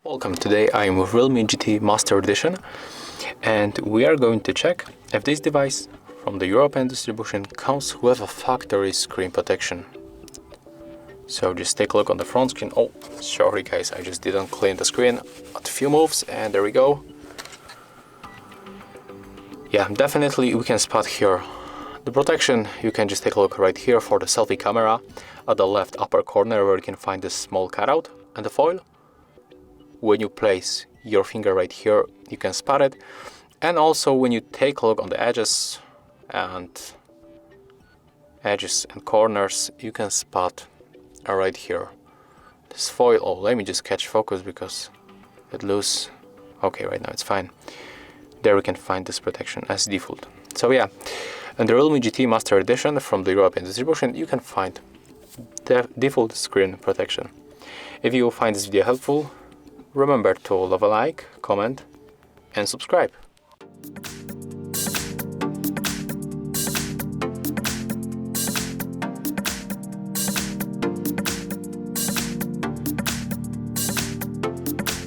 Welcome, today I am with Realme GT Master Edition and we are going to check if this device from the European distribution comes with a factory screen protection. So just take a look on the front screen. Oh, sorry guys, I just didn't clean the screen. A few moves and there we go. Yeah, definitely we can spot here the protection. You can just take a look right here for the selfie camera at the left upper corner where you can find this small cutout and the foil. When you place your finger right here, you can spot it. And also when you take a look on the edges and corners, you can spot right here this foil. Oh, let me just catch focus because it loose. Okay, right now it's fine. There we can find this protection as default. So yeah, in the Realme GT Master Edition from the European distribution, you can find the default screen protection. If you find this video helpful, remember to leave a like, comment and subscribe.